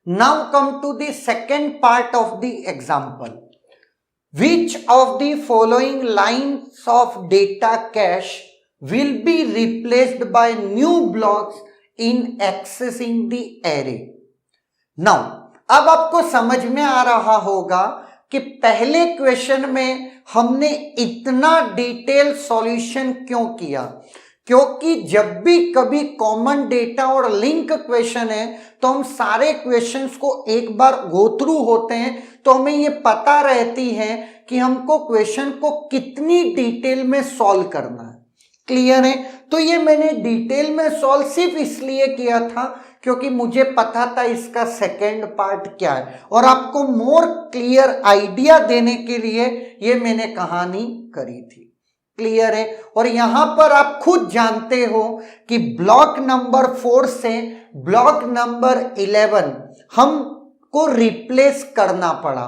Now come to the second part of the example. Which of the following lines of data cache will be replaced by new blocks in accessing the array? Now, अब आपको समझ में आ रहा होगा कि पहले question में हमने इतना डिटेल सॉल्यूशन क्यों किया, क्योंकि जब भी कभी कॉमन डेटा और लिंक क्वेश्चन है तो हम सारे क्वेश्चंस को एक बार गो थ्रू होते हैं, तो हमें ये पता रहती है कि हमको क्वेश्चन को कितनी डिटेल में सॉल्व करना है। क्लियर है? तो ये मैंने डिटेल में सॉल्व सिर्फ इसलिए किया था क्योंकि मुझे पता था इसका सेकेंड पार्ट क्या है, और आपको मोर क्लियर आइडिया देने के लिए ये मैंने कहानी करी थी। क्लियर है? और यहां पर आप खुद जानते हो कि ब्लॉक नंबर 4 से ब्लॉक नंबर 11 हमको रिप्लेस करना पड़ा।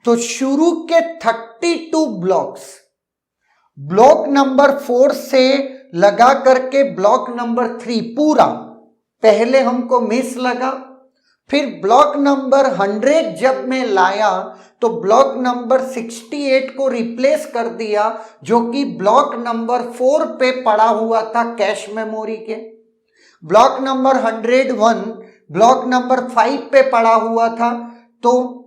तो शुरू के 32 ब्लॉक्स ब्लॉक नंबर 4 से लगा करके ब्लॉक नंबर 3 पूरा पहले हमको मिस लगा, फिर ब्लॉक नंबर 100 जब मैं लाया तो ब्लॉक नंबर 68 को रिप्लेस कर दिया, जो कि ब्लॉक नंबर 4 पे पड़ा हुआ था कैश मेमोरी के। ब्लॉक नंबर 101 ब्लॉक नंबर 5 पे पड़ा हुआ था, तो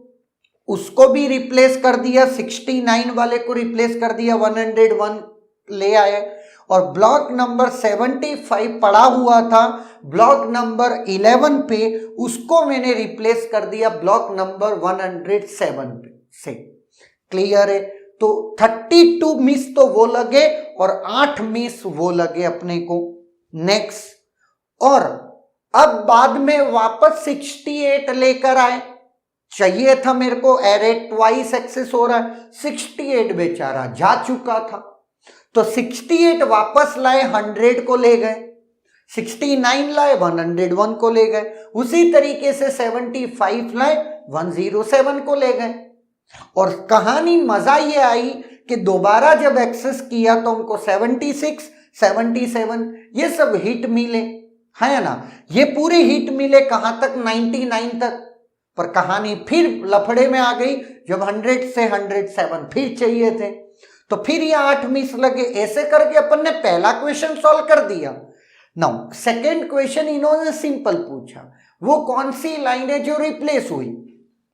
उसको भी रिप्लेस कर दिया, 69 वाले को रिप्लेस कर दिया, 101 ले आए। और ब्लॉक नंबर 75 पड़ा हुआ था ब्लॉक नंबर 11 पे, उसको मैंने रिप्लेस कर दिया ब्लॉक नंबर 107 पे से। क्लियर है? तो 32 मिस तो वो लगे और 8 मिस वो लगे अपने को। नेक्स्ट, और अब बाद में वापस 68 लेकर आए, चाहिए था मेरे को, एरे ट्वाइस एक्सेस हो रहा है, 68 बेचारा जा चुका था, तो 68 वापस लाए, 100 को ले गए, 69 लाए, 101 को ले गए, उसी तरीके से 75 लाए, 107 को ले गए। और कहानी मजा ये आई कि दोबारा जब एक्सेस किया तो हमको 76, 77 ये सब हिट मिले, है ना? ये पूरे हिट मिले कहां तक? 99 तक। पर कहानी फिर लफड़े में आ गई जब 100 से 107 फिर चाहिए थे, तो फिर ये 8 मिस लगे। ऐसे करके अपन ने पहला क्वेश्चन सॉल्व कर दिया। नाउ सेकेंड क्वेश्चन इन्होंने सिंपल पूछा, वो कौन सी लाइन है जो रिप्लेस हुई?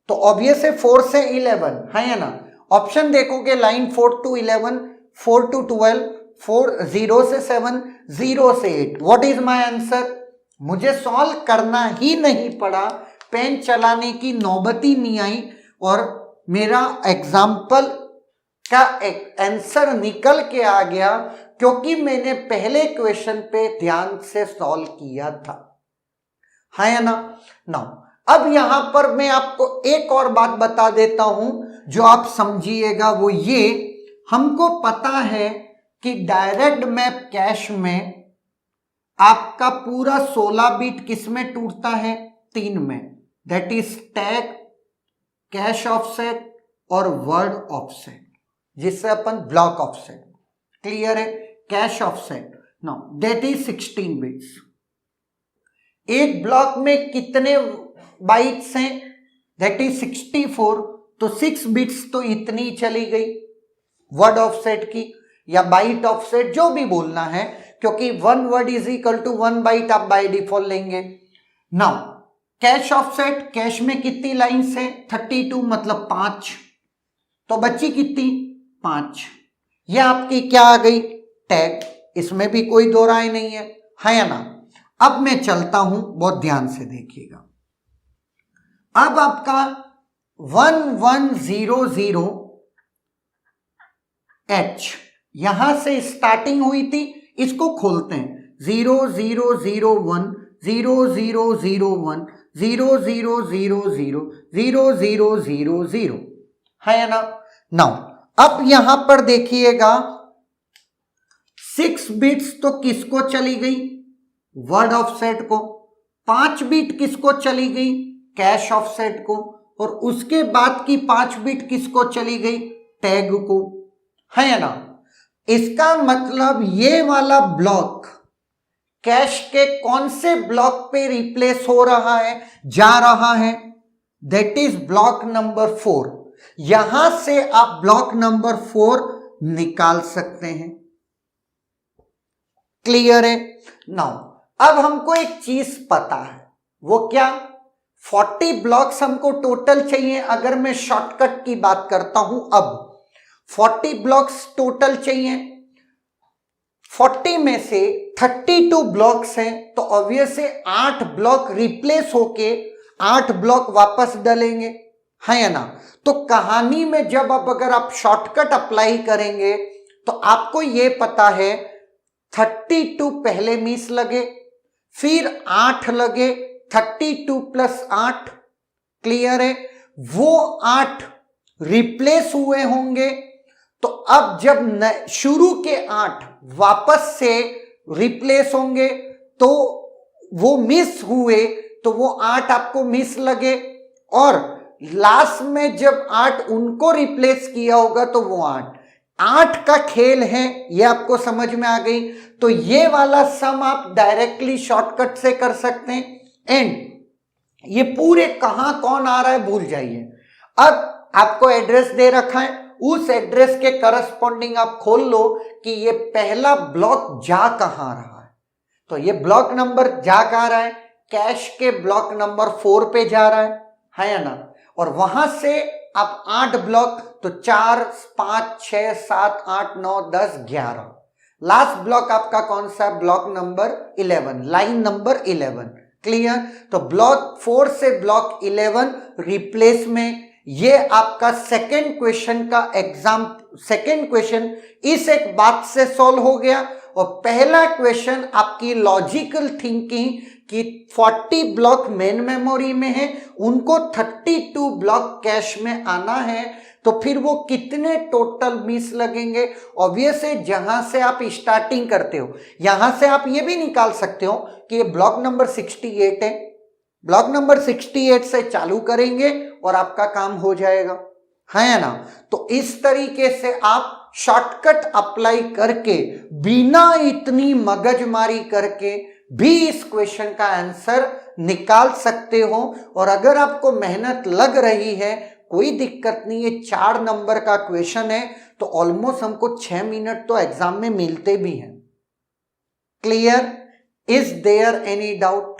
तो ऑब्वियस है 4 से 11, है ना? ऑप्शन देखोगे, लाइन 4 to 11, 4 to 12, 4 0 से 7, 0 से 8। What is my answer? मुझे सॉल्व करना ही नहीं पड़ा, पेन चलाने की नौबत ही नहीं आई, और मेरा एग्जाम्पल का एक आंसर निकल के आ गया, क्योंकि मैंने पहले क्वेश्चन पे ध्यान से सॉल्व किया था, है ना? नाउ अब यहां पर मैं आपको एक और बात बता देता हूं जो आप समझिएगा, वो ये, हमको पता है कि डायरेक्ट मैप कैश में आपका पूरा 16 बिट किस में टूटता है? 3 में, that is tag, cash offset और वर्ड ऑफसेट, जिससे अपन ब्लॉक ऑफसेट। क्लियर है? Cash offset now that is 16 bits. एक ब्लॉक में कितने बाइट्स हैं? दैट इज 64, तो 6 बिट्स तो इतनी चली गई वर्ड ऑफसेट की, या बाइट ऑफसेट, जो भी बोलना है, क्योंकि 1 word is equal to 1 byte आप बाय डिफॉल्ट लेंगे। नाउ कैश ऑफसेट, कैश में कितनी लाइन्स है? 32 मतलब 5, तो बची कितनी? 5। यह आपकी क्या आ गई? टैग। इसमें भी कोई दो राय नहीं है ना? अब मैं चलता हूं, बहुत ध्यान से देखिएगा। अब आपका 1100H यहां से स्टार्टिंग हुई थी, इसको खोलते हैं, 0001 0001 0000 0000, है ना? नाउ अब यहां पर देखिएगा 6 बिट्स तो किसको चली गई? वर्ड ऑफसेट को। 5 बिट किसको चली गई? कैश ऑफसेट को। और उसके बाद की 5 बिट किसको चली गई? टैग को, है ना? इसका मतलब ये वाला ब्लॉक कैश के कौन से ब्लॉक पे रिप्लेस हो रहा है, जा रहा है? That is block number 4। यहां से आप ब्लॉक नंबर 4 निकाल सकते हैं। क्लियर है? नाउ अब हमको एक चीज पता है, वो क्या? 40 ब्लॉक्स हमको टोटल चाहिए। अगर मैं शॉर्टकट की बात करता हूं, अब 40 ब्लॉक्स टोटल चाहिए। 40 में से 32 ब्लॉक्स हैं, तो ऑब्वियस है 8 ब्लॉक रिप्लेस होके 8 ब्लॉक वापस डलेंगे, है या ना? तो कहानी में जब अब अगर आप शॉर्टकट अप्लाई करेंगे तो आपको ये पता है 32 पहले मिस लगे, फिर 8 लगे, 32 प्लस 8, क्लियर है? वो 8 रिप्लेस हुए होंगे। तो अब जब शुरू के 8 वापस से रिप्लेस होंगे तो वो मिस हुए, तो वो 8 आपको मिस लगे, और लास्ट में जब 8 उनको रिप्लेस किया होगा तो वो 8 का खेल है। ये आपको समझ में आ गई? तो ये वाला सम आप डायरेक्टली शॉर्टकट से कर सकते हैं। एंड ये पूरे कहां कौन आ रहा है भूल जाइए। अब आपको एड्रेस दे रखा है, उस एड्रेस के करस्पॉन्डिंग आप खोल लो कि ये पहला ब्लॉक जा कहां रहा है। तो ये ब्लॉक नंबर जा कहां रहा है? कैश के ब्लॉक नंबर 4 पे जा रहा है या ना? और वहां से आप 8 ब्लॉक, तो 4, 5, 6, 7, 8, 9, 10, 11, लास्ट ब्लॉक आपका कौन सा? Block number 11, line number 11। Clear? तो ब्लॉक 4 से ब्लॉक 11 रिप्लेस में। ये आपका सेकेंड क्वेश्चन का एग्जाम, सेकेंड क्वेश्चन इस एक बात से सॉल्व हो गया। और पहला क्वेश्चन आपकी लॉजिकल थिंकिंग कि 40 ब्लॉक मेन मेमोरी में है, उनको 32 ब्लॉक कैश में आना है, तो फिर वो कितने टोटल मिस लगेंगे? ऑब्वियस है, जहां से आप स्टार्टिंग करते हो यहां से आप ये भी निकाल सकते हो कि ये ब्लॉक नंबर 68 है, ब्लॉक नंबर 68 से चालू करेंगे और आपका काम हो जाएगा, है ना? तो इस तरीके से आप शॉर्टकट अप्लाई करके बिना इतनी मगजमारी करके भी इस क्वेश्चन का आंसर निकाल सकते हो। और अगर आपको मेहनत लग रही है, कोई दिक्कत नहीं है, 4 नंबर का क्वेश्चन है, तो ऑलमोस्ट हमको 6 मिनट तो एग्जाम में मिलते भी हैं। Clear? Is there any doubt?